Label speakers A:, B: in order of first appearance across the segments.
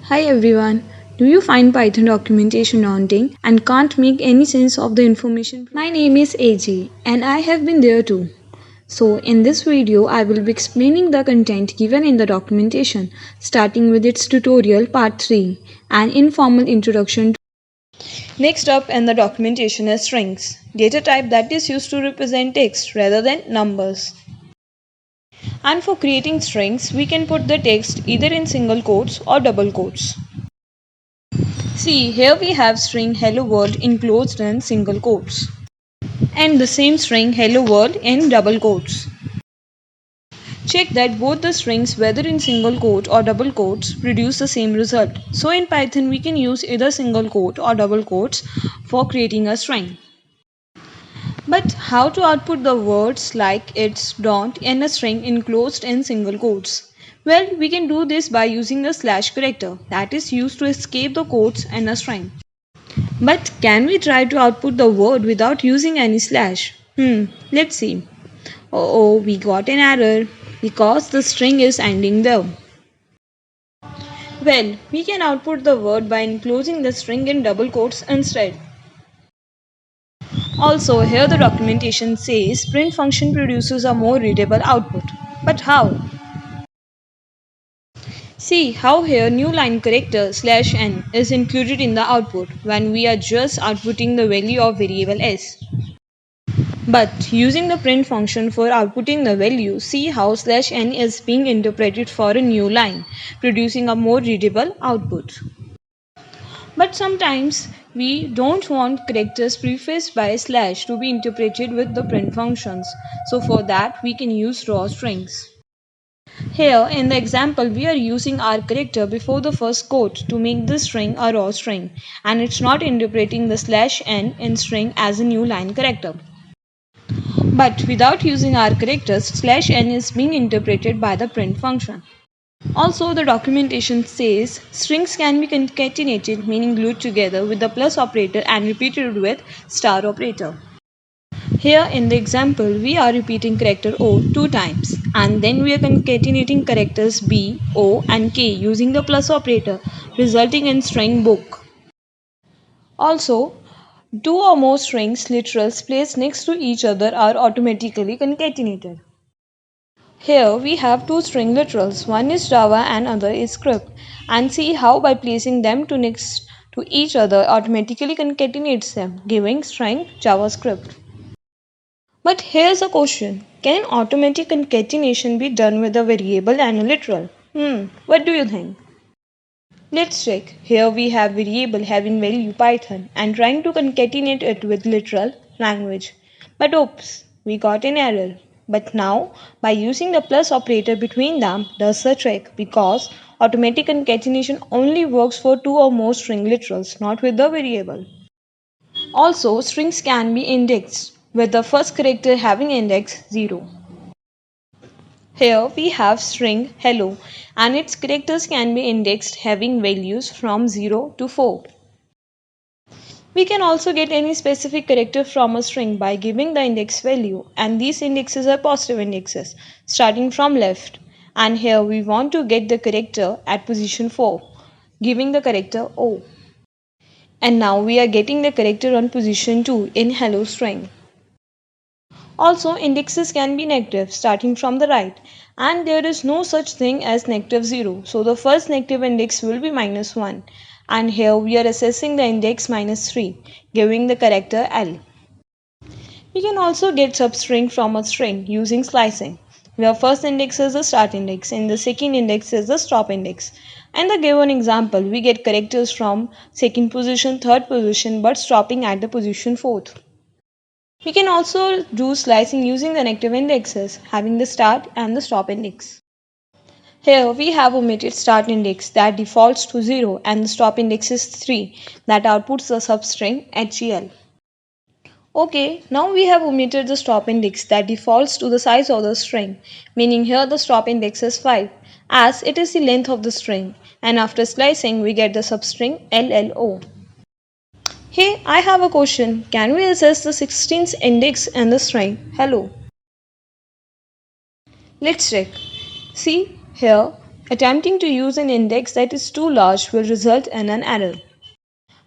A: Hi everyone. Do you find Python documentation daunting and can't make any sense of the information? My name is AJ and I have been there too. So in this video I will be explaining the content given in the documentation, starting with its tutorial part 3, an informal introduction. Next up in the documentation is strings, data type that is used to represent text rather than numbers. And for creating strings, we can put the text either in single quotes or double quotes. See, here we have string hello world enclosed in single quotes and the same string hello world in double quotes. Check that both the strings, whether in single quote or double quotes, produce the same result. So in Python we can use either single quote or double quotes for creating a string. But how to output the words like it's, don't in a string enclosed in single quotes? Well, we can do this by using the slash character that is used to escape the quotes in a string. But can we try to output the word without using any slash? Let's see. Oh, we got an error because the string is ending there. Well, we can output the word by enclosing the string in double quotes instead. Also, here the documentation says print function produces a more readable output. But how? See how here new line character /n is included in the output when we are just outputting the value of variable s. But using the print function for outputting the value, see how /n is being interpreted for a new line, producing a more readable output. But sometimes we don't want characters prefaced by a slash to be interpreted with the print functions. So for that we can use raw strings. Here in the example we are using our character before the first quote to make the string a raw string, and it's not interpreting the /n in string as a new line character. But without using our characters, /n is being interpreted by the print function. Also, the documentation says strings can be concatenated, meaning glued together with the plus operator and repeated with star operator. Here in the example, we are repeating character O 2 times and then we are concatenating characters B, O and K using the plus operator, resulting in string book. Also, two or more strings literals placed next to each other are automatically concatenated. Here we have two string literals, one is Java and other is script, and see how by placing them next to each other automatically concatenates them, giving string JavaScript. But here's a question, can automatic concatenation be done with a variable and a literal? What do you think? Let's check. Here we have variable having value Python and trying to concatenate it with literal language. But oops, we got an error. But now, by using the plus operator between them does the trick, because automatic concatenation only works for two or more string literals, not with the variable. Also, strings can be indexed, with the first character having index 0. Here we have string hello and its characters can be indexed having values from 0 to 4. We can also get any specific character from a string by giving the index value, and these indexes are positive indexes starting from left, and here we want to get the character at position 4, giving the character O. And now we are getting the character on position 2 in hello string. Also, indexes can be negative starting from the right, and there is no such thing as negative 0, so the first negative index will be -1, and here we are assessing the index -3, giving the character L. We can also get substring from a string using slicing, where first index is the start index and the second index is the stop index. In the given example, we get characters from second position, third position, but stopping at the position 4th. We can also do slicing using the negative indexes, having the start and the stop index. Here we have omitted start index that defaults to 0 and the stop index is 3 that outputs the substring HEL. Okay, now we have omitted the stop index that defaults to the size of the string, meaning here the stop index is 5 as it is the length of the string, and after slicing we get the substring LLO. Hey, I have a question. Can we assess the 16th index in the string hello? Let's check. See, here Attempting to use an index that is too large will result in an error.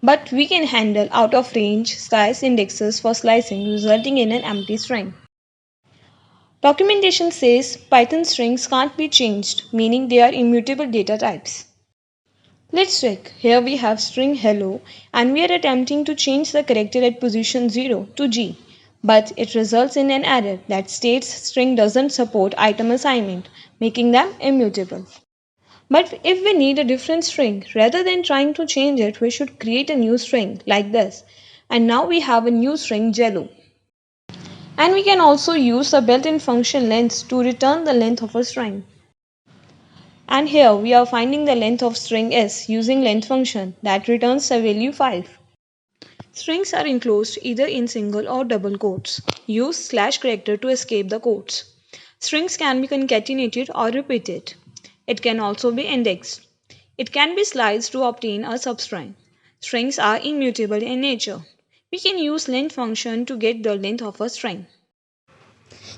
A: But we can handle out of range slice indexes for slicing, resulting in an empty string. Documentation says Python strings can't be changed, meaning they are immutable data types. Let's check. Here we have string hello and we are attempting to change the character at position 0 to G. But it results in an error that states string doesn't support item assignment, making them immutable. But if we need a different string, rather than trying to change it, we should create a new string like this. And now we have a new string jello. And we can also use the built-in function length to return the length of a string. And here we are finding the length of string s using length function that returns the value 5. Strings are enclosed either in single or double quotes. Use slash character to escape the quotes. Strings can be concatenated or repeated. It can also be indexed. It can be sliced to obtain a substring. Strings are immutable in nature. We can use length function to get the length of a string.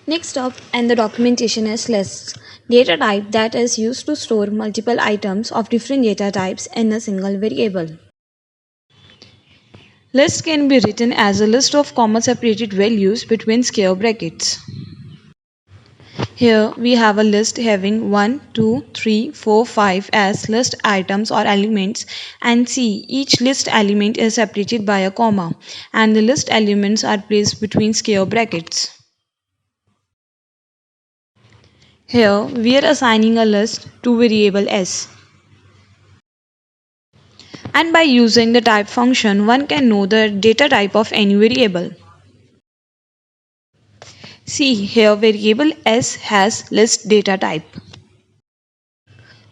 A: Next up in the documentation is lists, data type that is used to store multiple items of different data types in a single variable. List can be written as a list of comma separated values between square brackets. Here we have a list having 1, 2, 3, 4, 5 as list items or elements, and see each list element is separated by a comma and the list elements are placed between square brackets. Here we are assigning a list to variable s. And by using the type function, one can know the data type of any variable. See here variable s has list data type.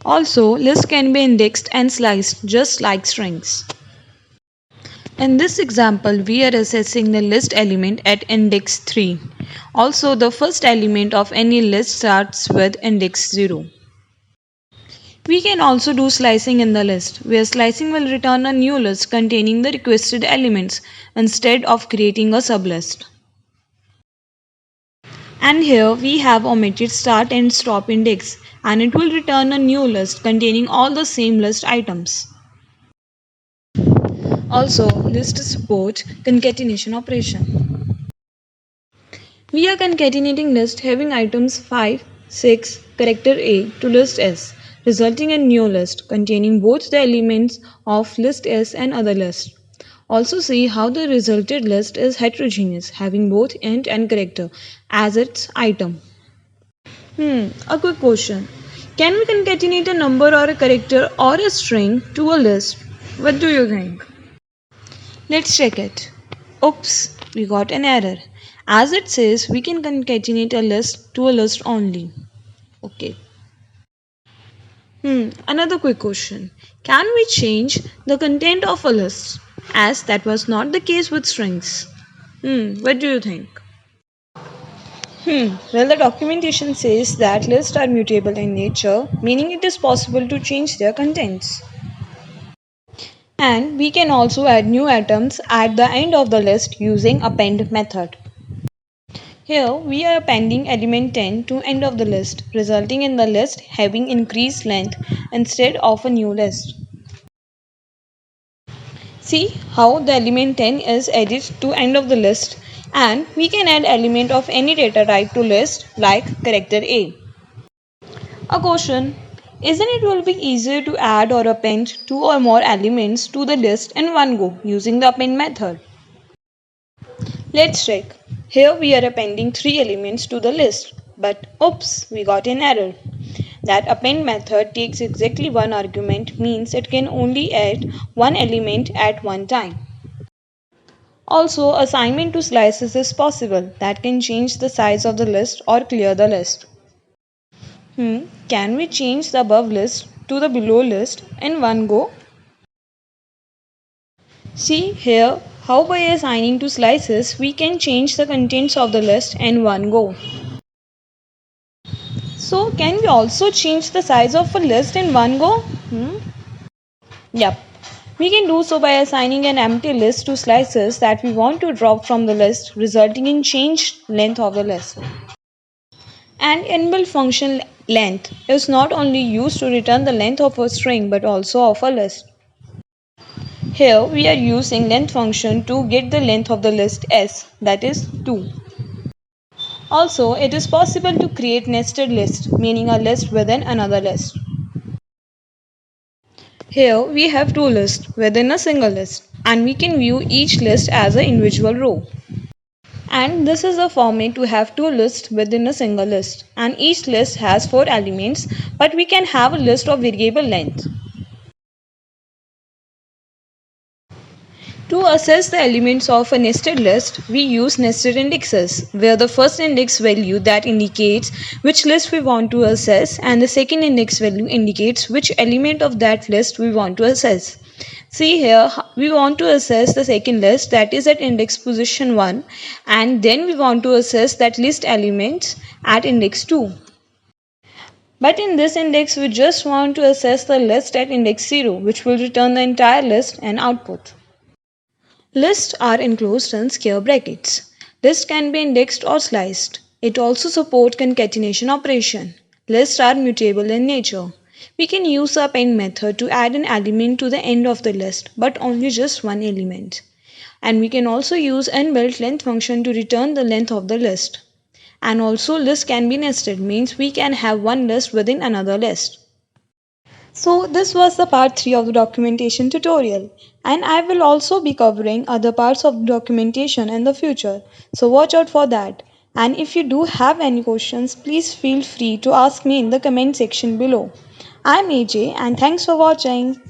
A: Also, lists can be indexed and sliced just like strings. In this example, we are assessing the list element at index 3. Also, the first element of any list starts with index 0. We can also do slicing in the list, where slicing will return a new list containing the requested elements instead of creating a sublist. And here we have omitted start and stop index, and it will return a new list containing all the same list items. Also, list support concatenation operation. We are concatenating list having items 5, 6, character A to list S, resulting in new list containing both the elements of list S and other list. Also see how the resulted list is heterogeneous, having both int and character as its item. A quick question. Can we concatenate a number or a character or a string to a list? What do you think? Let's check it. Oops, we got an error. As it says, we can concatenate a list to a list only. Okay. Another quick question. Can we change the content of a list? As that was not the case with strings. What do you think? Well, the documentation says that lists are mutable in nature, meaning it is possible to change their contents. And we can also add new items at the end of the list using append method. Here we are appending element 10 to end of the list, resulting in the list having increased length instead of a new list. See how the element 10 is added to end of the list, and we can add element of any data type to list like character A. A question. Isn't it will be easier to add or append 2 or more elements to the list in one go using the append method? Let's check. Here we are appending 3 elements to the list, but oops, we got an error. That append method takes exactly one argument, means it can only add one element at one time. Also, assignment to slices is possible that can change the size of the list or clear the list. Can we change the above list to the below list in one go? See here how by assigning to slices we can change the contents of the list in one go. So can we also change the size of a list in one go? Yep. We can do so by assigning an empty list to slices that we want to drop from the list, resulting in changed length of the list. And inbuilt function length is not only used to return the length of a string but also of a list. Here we are using length function to get the length of the list s, that is 2. Also, it is possible to create nested list, meaning a list within another list. Here we have two lists within a single list, and we can view each list as an individual row. And this is a format to have two lists within a single list, and each list has 4 elements, but we can have a list of variable length. To assess the elements of a nested list, we use nested indexes, where the first index value that indicates which list we want to access and the second index value indicates which element of that list we want to access. See here, we want to access the second list that is at index position 1 and then we want to access that list elements at index 2. But in this index, we just want to access the list at index 0, which will return the entire list and output. Lists are enclosed in square brackets. Lists can be indexed or sliced. It also supports concatenation operation. Lists are mutable in nature. We can use the append method to add an element to the end of the list, but only just one element. And we can also use inbuilt length function to return the length of the list. And also list can be nested, means we can have one list within another list. So this was the part 3 of the documentation tutorial, and I will also be covering other parts of the documentation in the future, so watch out for that. And if you do have any questions, please feel free to ask me in the comment section below. I'm AJ and thanks for watching.